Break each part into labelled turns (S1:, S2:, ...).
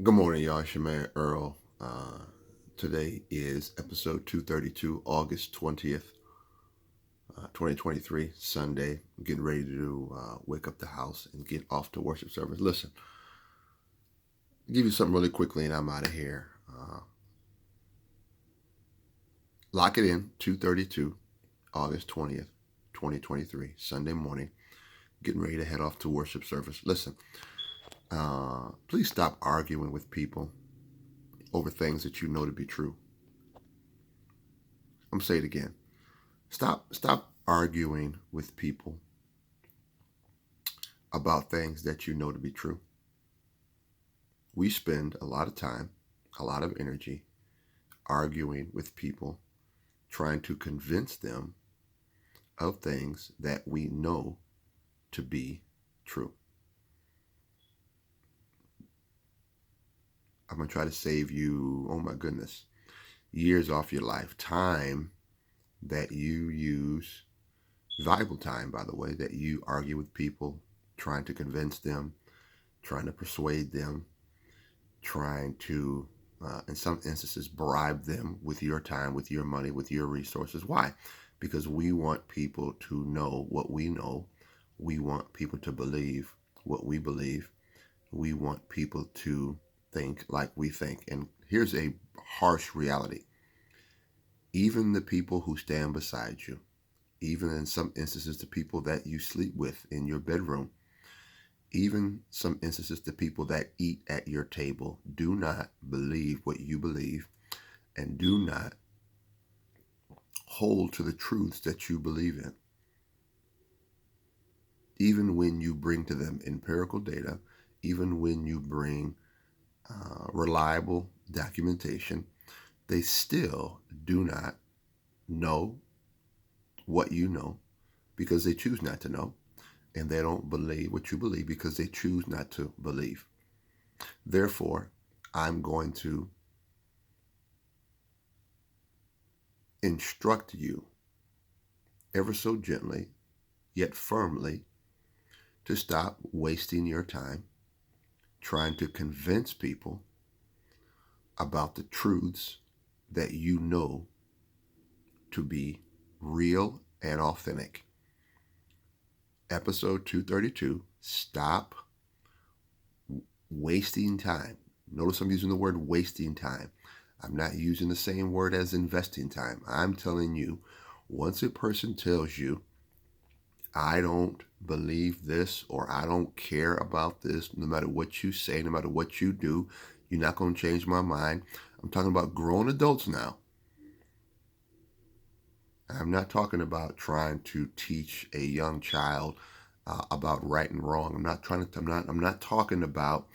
S1: Good morning, y'all. It's your man Earl. Today is episode 232, August 20th, 2023, Sunday. I'm getting ready to wake up the house and get off to worship service. Listen, I'll give you something really quickly and I'm out of here. Lock it in, 232, August 20th, 2023, Sunday morning. Getting ready to head off to worship service. Listen, please stop arguing with people over things that you know to be true. I'm going to say it again. Stop arguing with people about things that you know to be true. We spend a lot of time, a lot of energy arguing with people, trying to convince them of things that we know to be true. I'm going to try to save you, oh my goodness, years off your life, time that you use, valuable time, by the way, that you argue with people, trying to convince them, trying to persuade them, trying to, in some instances, bribe them with your time, with your money, with your resources. Why? Because we want people to know what we know. We want people to believe what we believe. We want people to think like we think. And here's a harsh reality. Even the people who stand beside you, even in some instances, the people that you sleep with in your bedroom, even some instances, the people that eat at your table, do not believe what you believe and do not hold to the truths that you believe in. Even when you bring to them empirical data, even when you bring reliable documentation, they still do not know what you know because they choose not to know, and they don't believe what you believe because they choose not to believe. Therefore, I'm going to instruct you ever so gently, yet firmly, to stop wasting your time trying to convince people about the truths that you know to be real and authentic. Episode 232, stop wasting time. Notice I'm using the word wasting time. I'm not using the same word as investing time. I'm telling you, once a person tells you, I don't believe this or I don't care about this, no matter what you say, no matter what you do, you're not going to change my mind. I'm talking about grown adults now. I'm not talking about trying to teach a young child about right and wrong. I'm not talking about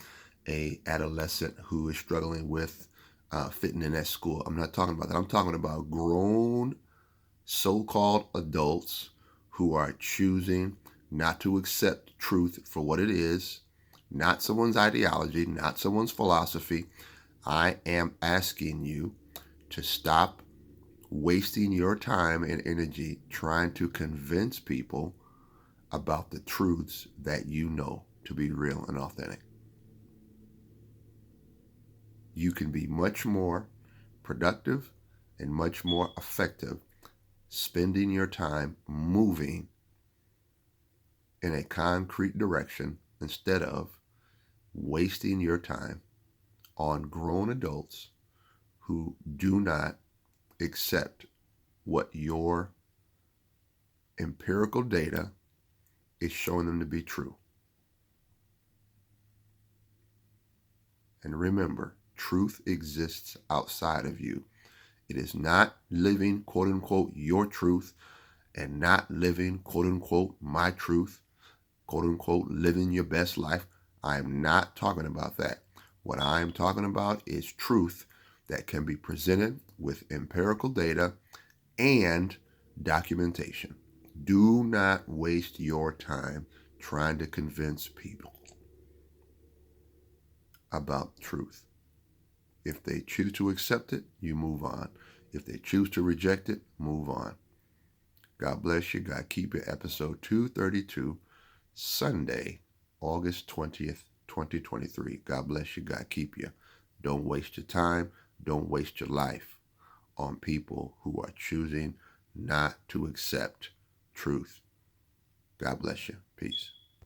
S1: a adolescent who is struggling with fitting in at school. I'm not talking about that. I'm talking about grown so-called adults who are choosing not to accept truth for what it is, not someone's ideology, not someone's philosophy. I am asking you to stop wasting your time and energy trying to convince people about the truths that you know to be real and authentic. You can be much more productive and much more effective spending your time moving in a concrete direction instead of wasting your time on grown adults who do not accept what your empirical data is showing them to be true. And remember, truth exists outside of you. It is not living, quote unquote, your truth and not living, quote unquote, my truth, quote unquote, living your best life. I'm not talking about that. What I'm talking about is truth that can be presented with empirical data and documentation. Do not waste your time trying to convince people about truth. If they choose to accept it, you move on. If they choose to reject it, move on. God bless you. God keep you. Episode 232, Sunday, August 20th, 2023. God bless you. God keep you. Don't waste your time. Don't waste your life on people who are choosing not to accept truth. God bless you. Peace.